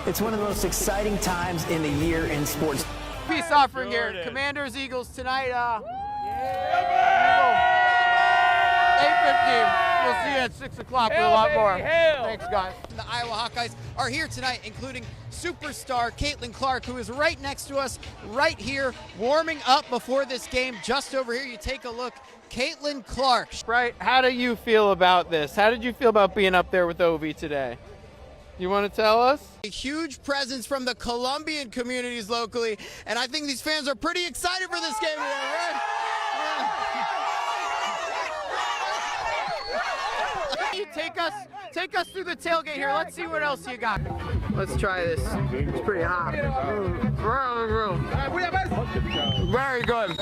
It's one of the most exciting times in the year in sports. Peace offering here. Commanders, Eagles tonight. 8:15. We'll see you at 6 o'clock for a lot more. Thanks, guys. The Iowa Hawkeyes are here tonight, including superstar Caitlin Clark, who is right next to us, right here, warming up before this game. Just over here, you take a look. Caitlin Clark. Right, how do you feel about this? How did you feel about being up there with Ovi today? You want to tell us? A huge presence from the Colombian communities locally, and I think these fans are pretty excited for this game today, right? Take us through the tailgate here. Let's see what else you got. Let's try this. It's pretty hot. Very good. Very good.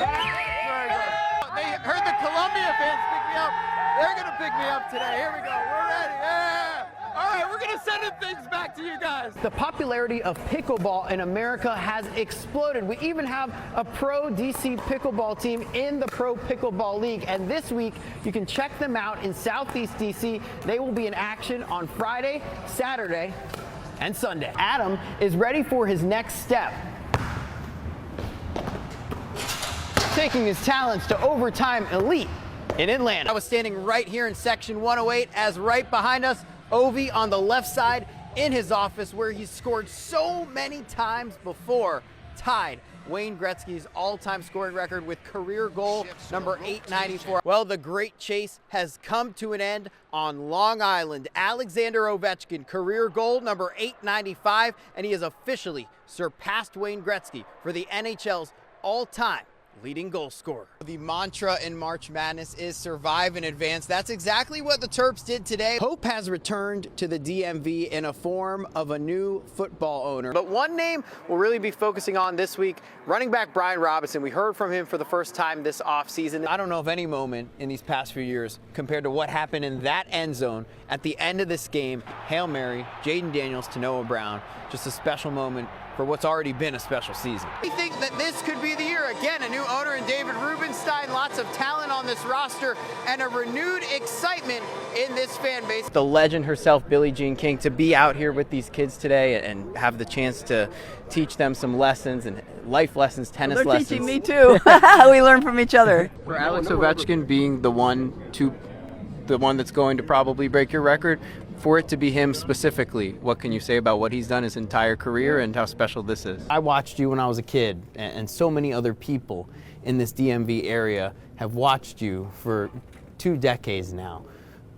They heard the Columbia fans pick me up. They're gonna pick me up today. Here we go. We're ready. Yeah. All right, we're gonna send things back to you guys. The popularity of pickleball in America has exploded. We even have a pro DC pickleball team in the Pro Pickleball League. And this week, you can check them out in Southeast DC. They will be in action on Friday, Saturday, and Sunday. Adam is ready for his next step, taking his talents to overtime elite in Atlanta. I was standing right here in section 108 as right behind us, Ovi on the left side in his office where he's scored so many times before, tied Wayne Gretzky's all-time scoring record with career goal number 894. Well, the great chase has come to an end on Long Island. Alexander Ovechkin, career goal number 895, and he has officially surpassed Wayne Gretzky for the NHL's all-time leading goal scorer. The mantra in March Madness is survive and advance. That's exactly what the Terps did today. Hope has returned to the DMV in a form of a new football owner. But one name we'll really be focusing on this week, running back Brian Robinson. We heard from him for the first time this offseason. I don't know of any moment in these past few years compared to what happened in that end zone at the end of this game. Hail Mary, Jaden Daniels to Noah Brown. Just a special moment for what's already been a special season. We think that this could be the year. Again, a new owner in David Rubenstein, lots of talent on this roster, and a renewed excitement in this fan base. The legend herself, Billie Jean King, to be out here with these kids today and have the chance to teach them some lessons and life lessons, tennis lessons. They're teaching me too. We learn from each other. For Alex Ovechkin being the one that's going to probably break your record, for it to be him specifically, what can you say about what he's done his entire career and how special this is? I watched you when I was a kid, and so many other people in this DMV area have watched you for 2 decades now.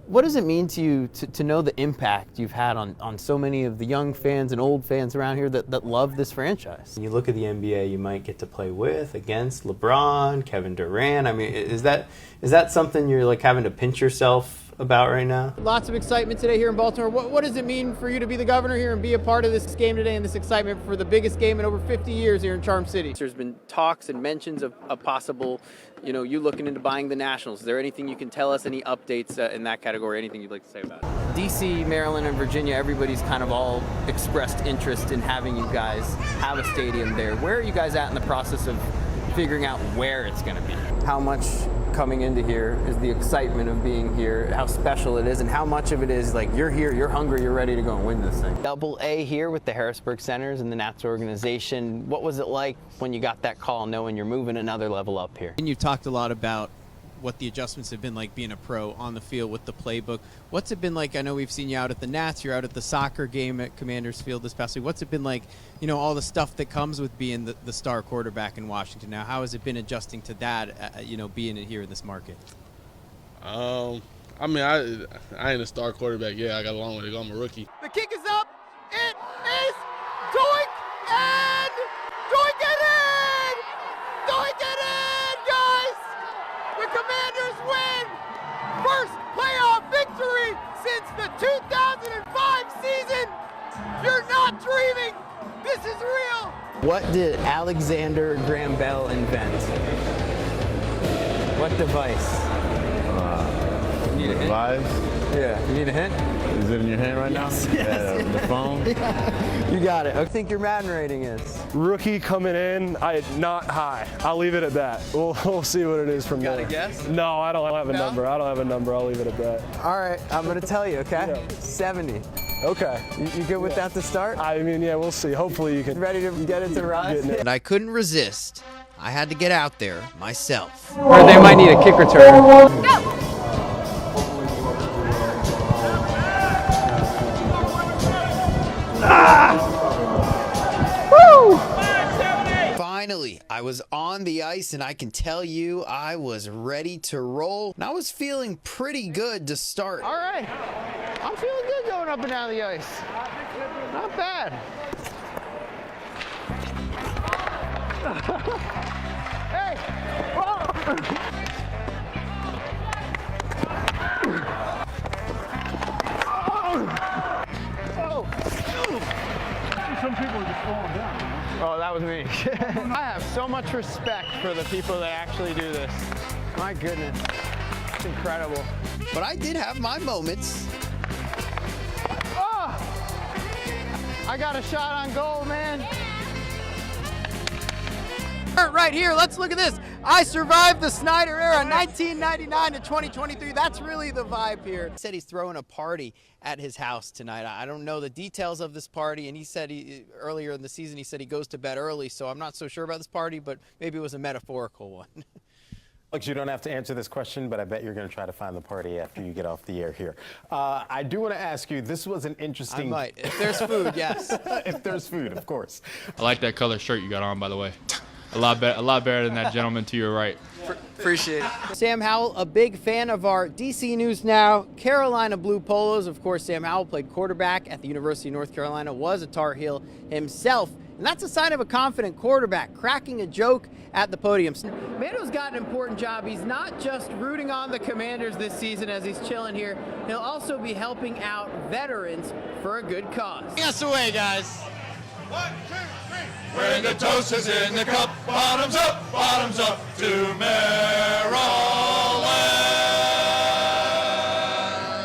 What does it mean to you to know the impact you've had on so many of the young fans and old fans around here that love this franchise? You look at the NBA, you might get to play with, against LeBron, Kevin Durant. I mean, is that something you're like having to pinch yourself about right now? Lots of excitement today here in Baltimore. What does it mean for you to be the governor here and be a part of this game today and this excitement for the biggest game in over 50 years here in Charm City? There's been talks and mentions of a possible, you looking into buying the Nationals. Is there anything you can tell us, any updates in that category, anything you'd like to say about it? DC, Maryland, and Virginia, everybody's kind of all expressed interest in having you guys have a stadium there. Where are you guys at in the process of figuring out where it's going to be? How much coming into here is the excitement of being here, how special it is, and how much of it is like you're here, you're hungry, you're ready to go and win this thing? Double A here with the Harrisburg Centers and the Nats organization. What was it like when you got that call knowing you're moving another level up here? And you've talked a lot about what the adjustments have been like being a pro on the field with the playbook. What's it been like? I know we've seen you out at the Nats, you're out at the soccer game at Commanders Field this past week. What's it been like, all the stuff that comes with being the star quarterback in Washington now? How has it been adjusting to that, being here in this market? I mean, I ain't a star quarterback. Yeah, I got a long way to go. I'm a rookie. The kick is up. It is doink and doink it in! Doink it in, guys! The Commanders win! First playoff victory since the 2005 season! You're not dreaming! This is real! What did Alexander Graham Bell invent? What device? Vibes. Yeah. You need a hint? Is it in your hand right now? Yes. The phone? You got it. I think your Madden rating is. Rookie coming in, not high. I'll leave it at that. We'll see what it is from there. Got a guess? No, I don't have a number. I don't have a number. I'll leave it at that. All right, I'm gonna tell you, okay? Yeah. 70. Okay. You good with that to start? I mean, yeah, well see. Hopefully you can. Ready to get it to rise? And I couldn't resist. I had to get out there myself. Or they might need a kick return. Finally, I was on the ice, and I can tell you I was ready to roll. And I was feeling pretty good to start. All right. I'm feeling good going up and down the ice. Not bad. Hey! Some people are just falling down. Oh, that was me. I have so much respect for the people that actually do this. My goodness. It's incredible. But I did have my moments. Oh! I got a shot on goal, man. Right here, let's look at this. I survived the Snyder era, 1999 to 2023. That's really the vibe here. He said he's throwing a party at his house tonight. I don't know the details of this party, and he said earlier in the season he said he goes to bed early, so I'm not so sure about this party, but maybe it was a metaphorical one. Look, you don't have to answer this question, but I bet you're going to try to find the party after you get off the air here. I do want to ask you, this was an interesting... I might. If there's food, yes. If there's food, of course. I like that color shirt you got on, by the way. A lot better than that gentleman to your right. Appreciate it. Sam Howell, a big fan of our DC News Now Carolina Blue Polos. Of course, Sam Howell played quarterback at the University of North Carolina, was a Tar Heel himself. And that's a sign of a confident quarterback, cracking a joke at the podium. Mando's got an important job. He's not just rooting on the Commanders this season as he's chilling here. He'll also be helping out veterans for a good cause. Bring us away, guys. 1, 2, 3. When the toast is in the cup, bottoms up to Maryland.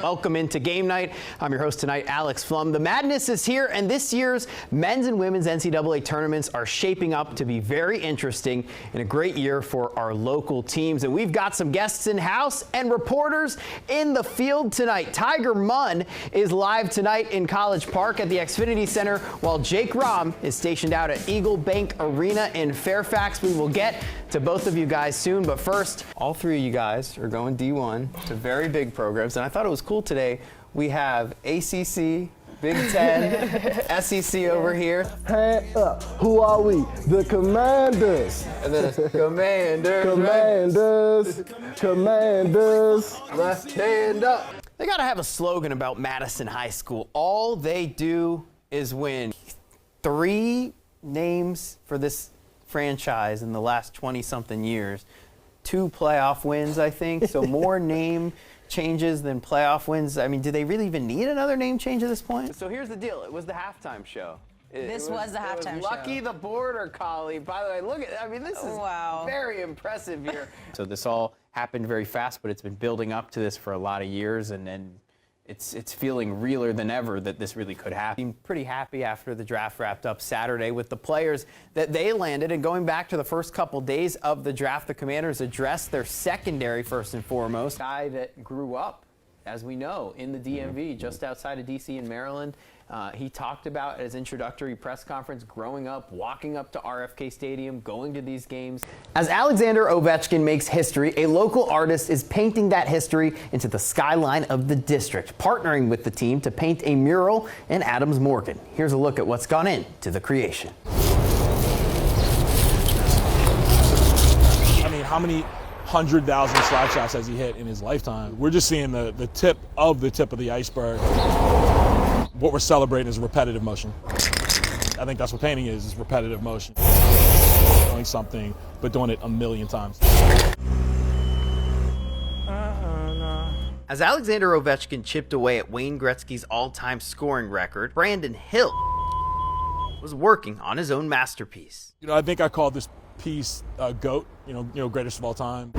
Welcome into game night. I'm your host tonight, Alex Flum. The madness is here, and this year's men's and women's NCAA tournaments are shaping up to be very interesting and a great year for our local teams. And we've got some guests in house and reporters in the field tonight. Tiger Munn is live tonight in College Park at the Xfinity Center, while Jake Rahm is stationed out at Eagle Bank Arena in Fairfax. We will get to both of you guys soon, but first, all three of you guys are going D1 to very big programs, and I thought it was cool today. We have ACC, Big Ten, SEC over here. Hand up. Who are we? The Commanders. And then it's Commanders. Commanders. Commanders. Left hand up. They got to have a slogan about Madison High School. All they do is win. 3 names for this franchise in the last 20-something years. 2 playoff wins, I think. So more name changes than playoff wins. I mean, do they really even need another name change at this point? So here's the deal. It was the halftime show. This was the halftime show. Lucky the border collie. By the way, look at, I mean, this is very impressive here. So this all happened very fast, but it's been building up to this for a lot of years, and it's feeling realer than ever that this really could happen. I'm pretty happy after the draft wrapped up Saturday with the players that they landed. And going back to the first couple days of the draft, the Commanders addressed their secondary first and foremost. Guy that grew up, as we know, in the DMV, just outside of DC in Maryland. He talked about at his introductory press conference growing up, walking up to RFK Stadium, going to these games. As Alexander Ovechkin makes history, a local artist is painting that history into the skyline of the district, partnering with the team to paint a mural in Adams Morgan. Here's a look at what's gone into the creation. I mean, how many 100,000 slap shots has he hit in his lifetime? We're just seeing the tip of the iceberg. What we're celebrating is repetitive motion. I think that's what painting is repetitive motion. Doing something, but doing it a million times. As Alexander Ovechkin chipped away at Wayne Gretzky's all-time scoring record, Brandon Hill was working on his own masterpiece. You know, I think I called this piece GOAT, you know, greatest of all time.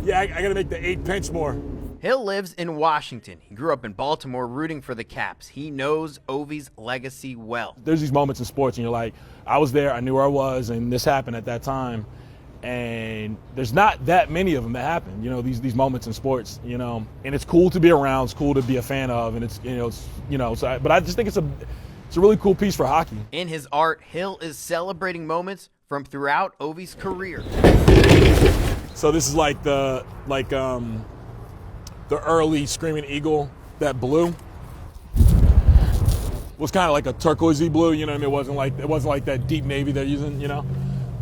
Yeah, I got to make the 8 pinch more. Hill lives in Washington. He grew up in Baltimore rooting for the Caps. He knows Ovi's legacy well. There's these moments in sports and you're like, I was there, I knew where I was, and this happened at that time. And there's not that many of them that happen, these moments in sports, and it's cool to be around, it's cool to be a fan of, and but I just think it's a really cool piece for hockey. In his art, Hill is celebrating moments from throughout Ovi's career. So this is like the early Screaming Eagle, that blue was kind of like a turquoisey blue, it wasn't like that deep navy they're using,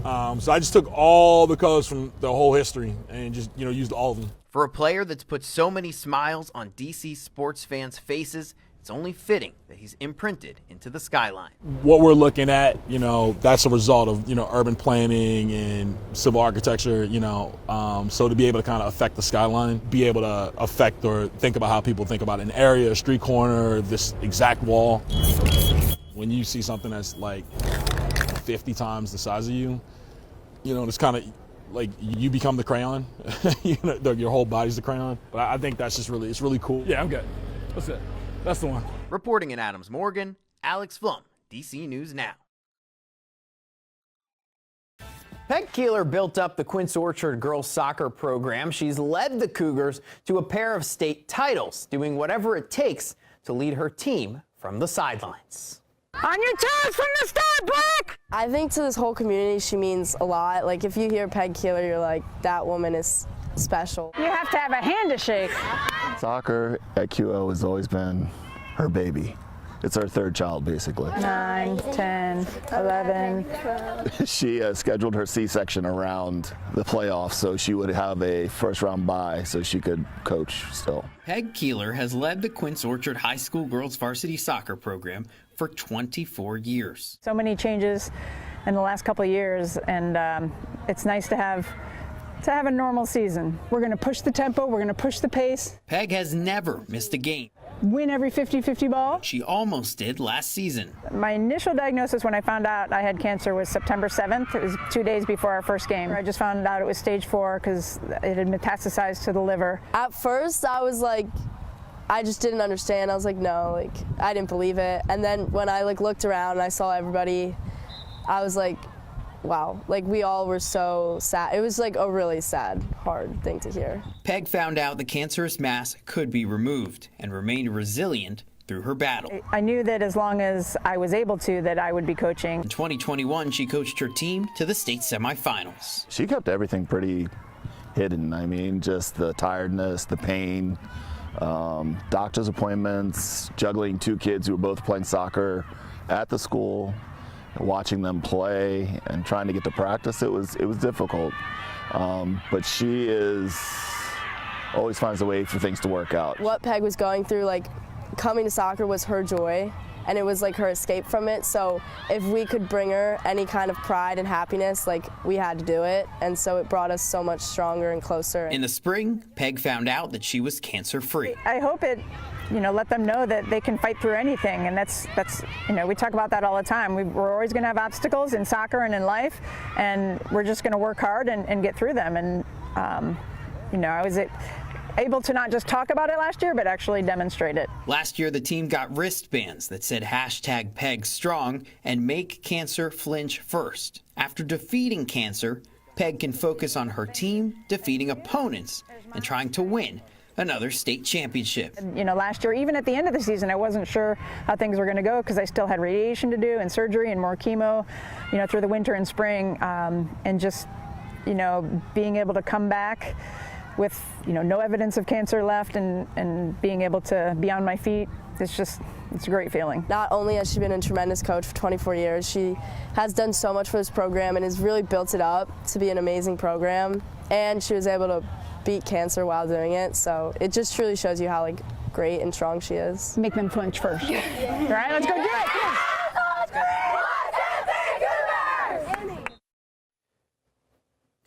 so I just took all the colors from the whole history and just used all of them. For a player that's put so many smiles on DC sports fans' faces, it's only fitting that he's imprinted into the skyline. What we're looking at, that's a result of, urban planning and civil architecture, so to be able to kind of affect the skyline, be able to affect or think about how people think about an area, a street corner, this exact wall. When you see something that's like 50 times the size of you, it's kind of like you become the crayon, your whole body's the crayon. But I think that's just it's really cool. Yeah, I'm good. That's it. That's the one. Reporting in Adams Morgan, Alex Flum, DC News Now. Peg Keeler built up the Quince Orchard girls soccer program. She's led the Cougars to a pair of state titles, doing whatever it takes to lead her team from the sidelines. On your toes from the start, Black! I think to this whole community she means a lot. Like if you hear Peg Keeler, you're like, that woman is special. You have to have a hand to shake. Soccer at QO has always been her baby. It's her third child, basically. 9, 10, 11. She scheduled her C-section around the playoffs, so she would have a first-round bye so she could coach still. Peg Keeler has led the Quince Orchard High School girls varsity soccer program for 24 years. So many changes in the last couple of years, and it's nice to have a normal season. We're going to push the tempo, we're going to push the pace. Peg has never missed a game. Win every 50-50 ball. She almost did last season. My initial diagnosis when I found out I had cancer was September 7th. It was 2 days before our first game. I just found out it was stage 4 because it had metastasized to the liver. At first I was like, I just didn't understand. I was like, no, I didn't believe it. And then when I looked around and I saw everybody, I was like, wow, we all were so sad. It was a really sad, hard thing to hear. Peg found out the cancerous mass could be removed and remained resilient through her battle. I knew that as long as I was able to, that I would be coaching. In 2021, she coached her team to the state semifinals. She kept everything pretty hidden. I mean, just the tiredness, the pain, doctor's appointments, juggling 2 kids who were both playing soccer at the school, watching them play and trying to get to practice. It was difficult, but she always finds a way for things to work out. What Peg was going through, coming to soccer was her joy, and it was her escape from it. So if we could bring her any kind of pride and happiness, we had to do it, and so it brought us so much stronger and closer. In the spring, Peg found out that she was cancer-free. I hope it let them know that they can fight through anything, and that's we talk about that all the time. We're always going to have obstacles in soccer and in life, and we're just going to work hard and get through them. And I was able to not just talk about it last year, but actually demonstrate it. Last year, the team got wristbands that said #PegStrong and make cancer flinch first. After defeating cancer, Peg can focus on her team, defeating opponents, and trying to win another state championship. Last year, even at the end of the season, I wasn't sure how things were going to go because I still had radiation to do and surgery and more chemo, through the winter and spring, and just, being able to come back with, no evidence of cancer left and being able to be on my feet, it's a great feeling. Not only has she been a tremendous coach for 24 years, she has done so much for this program and has really built it up to be an amazing program, and she was able to beat cancer while doing it, so it just truly shows you how great and strong she is. Make them flinch first. All right, let's go do it.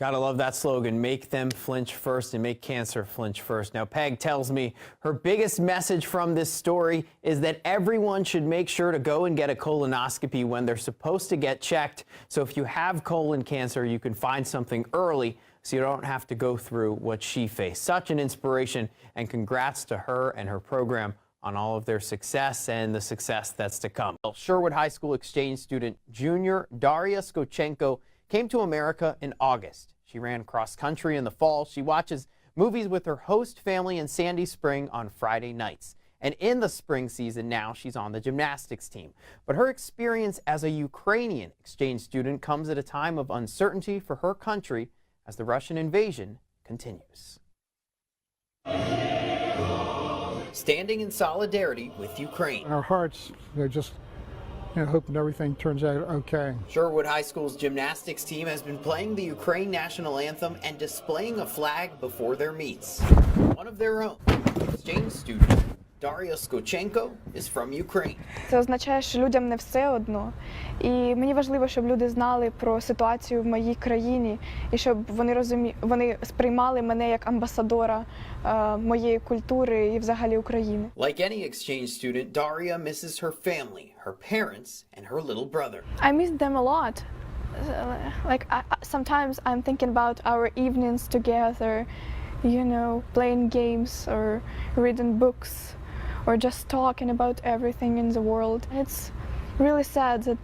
Gotta love that slogan, make them flinch first and make cancer flinch first. Now, Peg tells me her biggest message from this story is that everyone should make sure to go and get a colonoscopy when they're supposed to get checked. So if you have colon cancer, you can find something early so you don't have to go through what she faced. Such an inspiration, and congrats to her and her program on all of their success and the success that's to come. Sherwood High School exchange student junior Daria Skochenko came to America in August. She ran cross country in the fall. She watches movies with her host family in Sandy Spring on Friday nights. And in the spring season now, she's on the gymnastics team. But her experience as a Ukrainian exchange student comes at a time of uncertainty for her country as the Russian invasion continues. Standing in solidarity with Ukraine. Our hearts, they're just hoping everything turns out okay. Sherwood High School's gymnastics team has been playing the Ukraine national anthem and displaying a flag before their meets. One of their own, exchange student Daria Skochenko is from Ukraine. Це означає, що людям не все одно. І мені важливо, щоб люди знали про ситуацію в моїй країні і щоб вони сприймали мене як амбасадора моєї культури і взагалі України. Like any exchange student, Daria misses her family, her parents, and her little brother. I miss them a lot. Like sometimes I'm thinking about our evenings together, playing games or reading books, or just talking about everything in the world. It's really sad that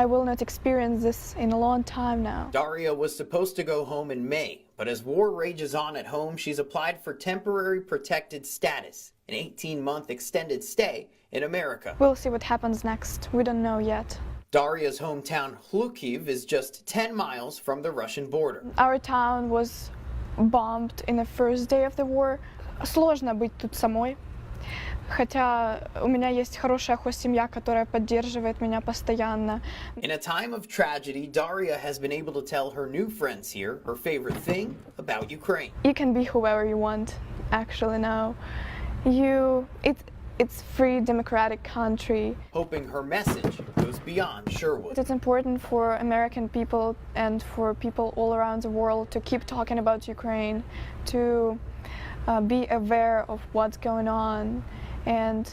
I will not experience this in a long time now. Daria was supposed to go home in May, but as war rages on at home, she's applied for temporary protected status, an 18-month extended stay in America. We'll see what happens next. We don't know yet. Daria's hometown, Hlukhiv, is just 10 miles from the Russian border. Our town was bombed in the first day of the war. Сложно быть тут самой. Хотя у меня есть хорошая семья, которая поддерживает меня постоянно. In a time of tragedy, Daria has been able to tell her new friends here her favorite thing about Ukraine. You can be whoever you want, actually now. It's free, democratic country. Hoping her message goes beyond Sherwood. It's important for American people and for people all around the world to keep talking about Ukraine, to be aware of what's going on and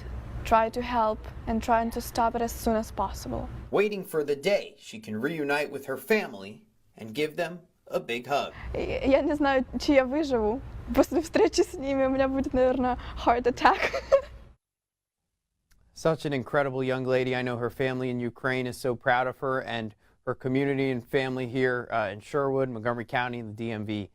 try to help and trying to stop it as soon as possible. Waiting for the day she can reunite with her family and give them a big hug. Я не знаю, чи я выживу. После встречи с ними у меня будет, наверное, heart attack. Such an incredible young lady. I know her family in Ukraine is so proud of her, and her community and family here in Sherwood, Montgomery County, and the DMV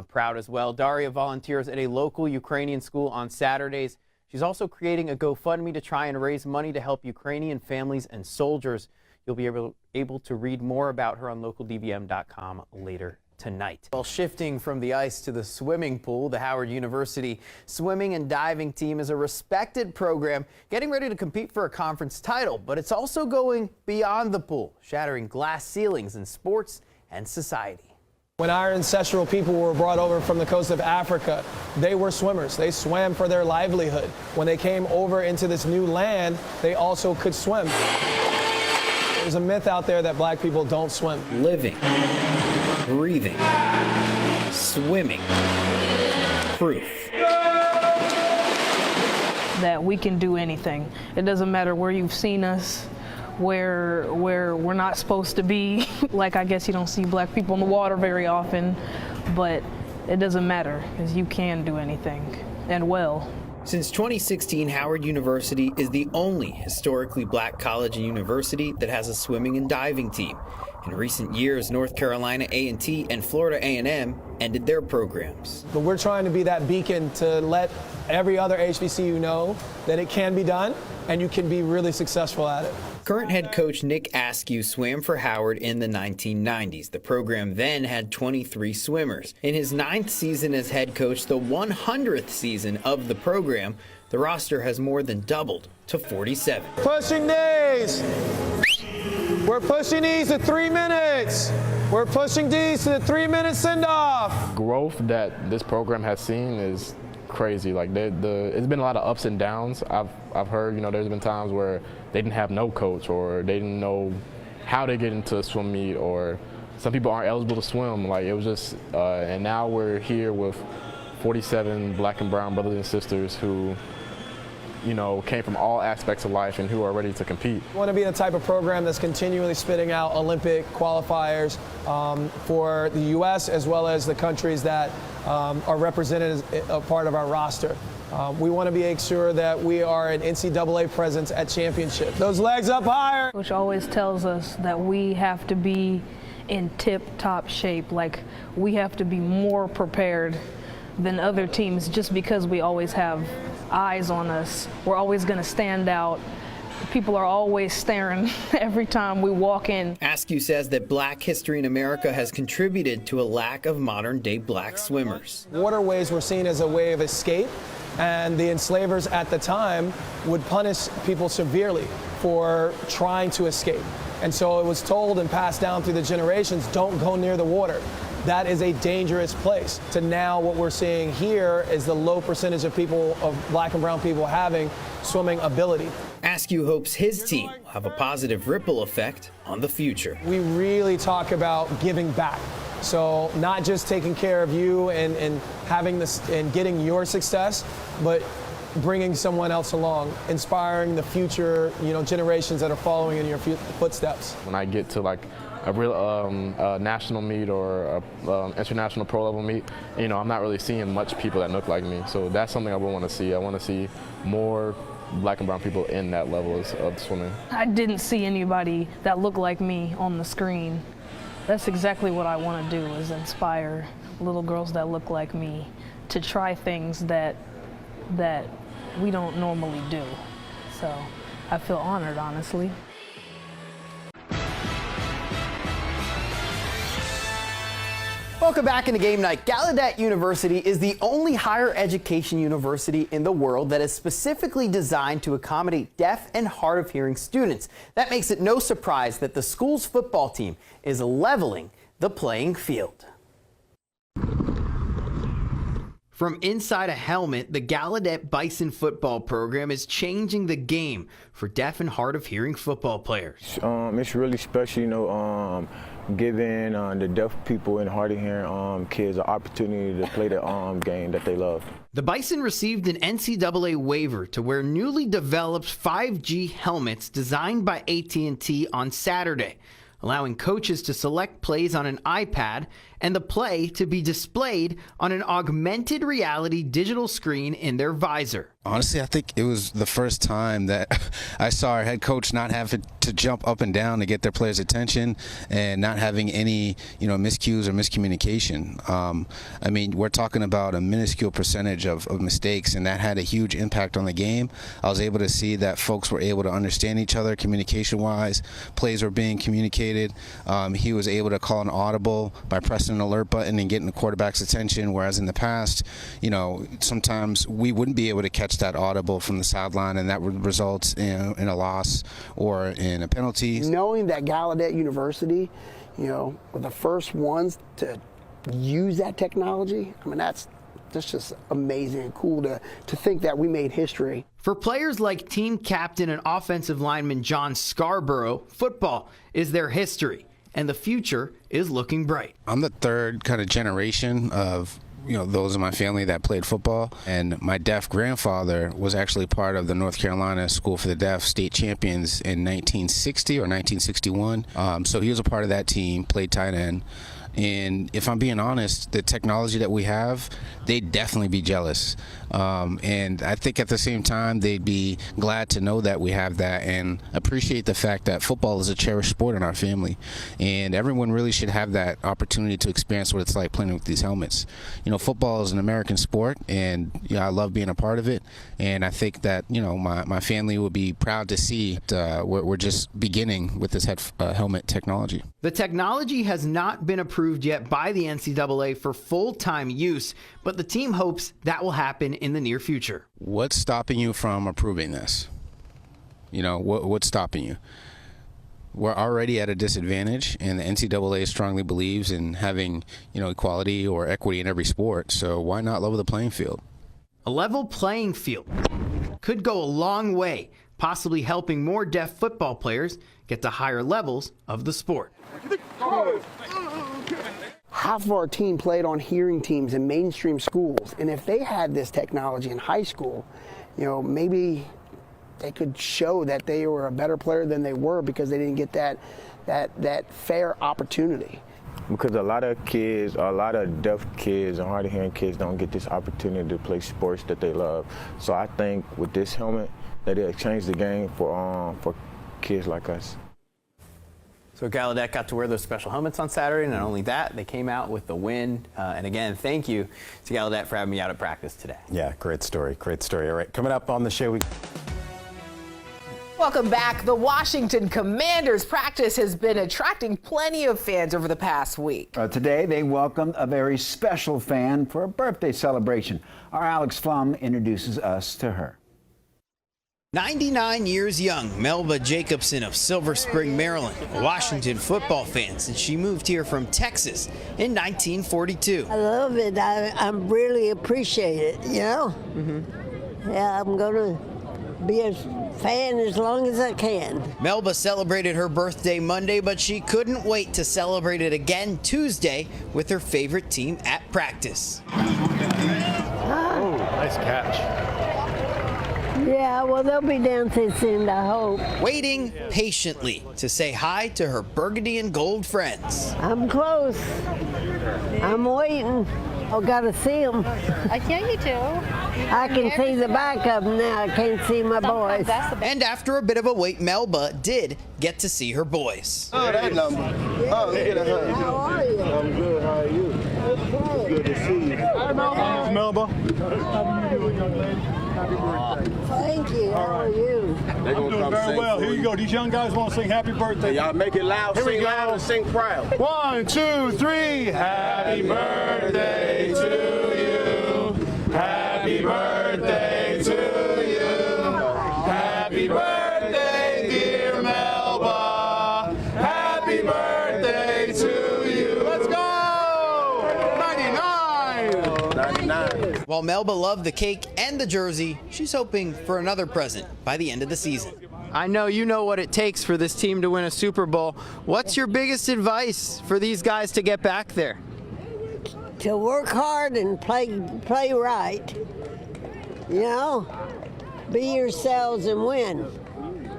proud as well. Daria volunteers at a local Ukrainian school on Saturdays. She's also creating a GoFundMe to try and raise money to help Ukrainian families and soldiers. You'll be able to read more about her on localdvm.com later tonight. Well, shifting from the ice to the swimming pool, the Howard University swimming and diving team is a respected program getting ready to compete for a conference title, but it's also going beyond the pool, shattering glass ceilings in sports and society. When our ancestral people were brought over from the coast of Africa, they were swimmers. They swam for their livelihood. When they came over into this new land, they also could swim. There's a myth out there that black people don't swim. Living, breathing, swimming, proof that we can do anything. It doesn't matter where you've seen us, where we're not supposed to be. Like, I guess you don't see black people in the water very often, but it doesn't matter because you can do anything, and well. Since 2016, Howard University is the only historically black college and university that has a swimming and diving team. In recent years, North Carolina A&T and Florida A&M ended their programs. But we're trying to be that beacon to let every other HBCU know that it can be done and you can be really successful at it. Current head coach Nick Askew swam for Howard in the 1990s. The program then had 23 swimmers. In his 9th season as head coach, the 100th season of the program, the roster has more than doubled to 47. Pushing knees. We're pushing knees to 3 minutes. We're pushing knees to the 3-minute send-off. Growth that this program has seen is crazy. Like it's been a lot of ups and downs. I've heard, there's been times where they didn't have no coach, or they didn't know how to get into a swim meet, or some people aren't eligible to swim. Like, it was just, and now we're here with 47 black and brown brothers and sisters who you know, came from all aspects of life and who are ready to compete. We want to be the type of program that's continually spitting out Olympic qualifiers for the U.S. as well as the countries that are represented as a part of our roster. We want to make sure that we are an NCAA presence at championship. Those legs up higher. Which always tells us that we have to be in tip-top shape. Like, we have to be more prepared than other teams just because we always have eyes on us. We're always going to stand out. People are always staring every time we walk in. Askew says that Black history in America has contributed to a lack of modern-day Black swimmers. Waterways were seen as a way of escape, and the enslavers at the time would punish people severely for trying to escape. And so it was told and passed down through the generations, don't go near the water. That is a dangerous place. To now what we're seeing here is the low percentage of people, of Black and brown people, having swimming ability. Askew hopes his team will have a positive ripple effect on the future. We really talk about giving back. So not just taking care of you and having this and getting your success, but bringing someone else along, inspiring the future, you know, generations that are following in your footsteps. When I get to like a real national meet or a international pro level meet, you know, I'm not really seeing much people that look like me. So that's something I would want to see. I want to see more Black and brown people in that level of swimming. I didn't see anybody that looked like me on the screen. That's exactly what I want to do, is inspire little girls that look like me to try things that we don't normally do. So I feel honored, honestly. Welcome back into Game Night. Gallaudet University is the only higher education university in the world that is specifically designed to accommodate deaf and hard of hearing students. That makes it no surprise that the school's football team is leveling the playing field. From inside a helmet, the Gallaudet Bison football program is changing the game for deaf and hard of hearing football players. It's really special, you know, giving the deaf people and hard of hearing kids an opportunity to play the game that they love. The Bison received an NCAA waiver to wear newly developed 5G helmets designed by AT&T on Saturday, allowing coaches to select plays on an iPad and the play to be displayed on an augmented reality digital screen in their visor. Honestly, I think it was the first time that I saw our head coach not having to jump up and down to get their players' attention and not having any, you know, miscues or miscommunication. I mean, we're talking about a minuscule percentage of mistakes, and that had a huge impact on the game. I was able to see that folks were able to understand each other communication-wise. Plays were being communicated. He was able to call an audible by pressing an alert button and getting the quarterback's attention, whereas in the past, you know, sometimes we wouldn't be able to catch that audible from the sideline, and that would result in a loss or in a penalty. Knowing that Gallaudet University, you know, were the first ones to use that technology, I mean, that's just amazing and cool to think that we made history. For players like team captain and offensive lineman John Scarborough, football is their history, and the future is looking bright. I'm the third kind of generation of, you know, those in my family that played football, and my deaf grandfather was actually part of the North Carolina School for the Deaf state champions in 1960 or 1961. So he was a part of that team, played tight end. And if I'm being honest, the technology that we have, they'd definitely be jealous. And I think at the same time, they'd be glad to know that we have that and appreciate the fact that football is a cherished sport in our family. And everyone really should have that opportunity to experience what it's like playing with these helmets. You know, football is an American sport, and you know, I love being a part of it. And I think that, you know, my family would be proud to see we're just beginning with this helmet technology. The technology has not been approved yet by the NCAA for full-time use, but the team hopes that will happen in the near future. What's stopping you from approving this? You know, what's stopping you? We're already at a disadvantage, and the NCAA strongly believes in having, you know, equality or equity in every sport, so why not level the playing field? A level playing field could go a long way, possibly helping more deaf football players get to higher levels of the sport. Half of our team played on hearing teams in mainstream schools, and if they had this technology in high school, maybe they could show that they were a better player than they were because they didn't get that fair opportunity. Because a lot of kids, a lot of deaf kids and hard of hearing kids don't get this opportunity to play sports that they love. So I think with this helmet, that it'll change the game for kids like us. So Gallaudet got to wear those special helmets on Saturday. Not only that, they came out with the win. And again, thank you to Gallaudet for having me out at practice today. Yeah, great story, great story. All right, coming up on the show, Welcome back. The Washington Commanders practice has been attracting plenty of fans over the past week. Today, they welcomed a very special fan for a birthday celebration. Our Alex Flum introduces us to her. 99 years young, Melba Jacobson of Silver Spring, Maryland, a Washington football fan since she moved here from Texas in 1942. I love it. I really appreciate it, Yeah, I'm going to be a fan as long as I can. Melba celebrated her birthday Monday, but she couldn't wait to celebrate it again Tuesday with her favorite team at practice. Oh, nice catch. Yeah, well, they'll be dancing soon, I hope. Waiting patiently to say hi to her burgundy and gold friends. I'm close. I'm waiting. I gotta see them. Yeah, you do. I can see the back of them now. I can't see my boys. And after a bit of a wait, Melba did get to see her boys. Oh, that number. Oh, look at her. How are you? I'm good. How are you? Okay. Good to see you. Hi, Melba. Melba. Thank you. How are you? They're going to come very well. Here you go. These young guys want to sing happy birthday. Y'all make it loud, sing loud, and sing proud. 1, 2, 3. Happy birthday to you. Happy birthday to you. Happy birthday, dear Melba. Happy birthday to you. Let's go. 99. 99. While Melba loved the cake and the jersey, she's hoping for another present by the end of the season. I know you know what it takes for this team to win a Super Bowl. What's your biggest advice for these guys to get back there? To work hard and play right. Be yourselves and win.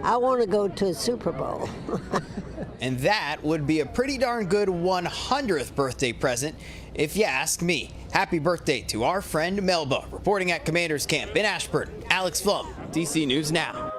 I want to go to a Super Bowl. And that would be a pretty darn good 100th birthday present, if you ask me. Happy birthday to our friend Melba. Reporting at Commanders Camp in Ashburn, Alex Flum, DC News Now.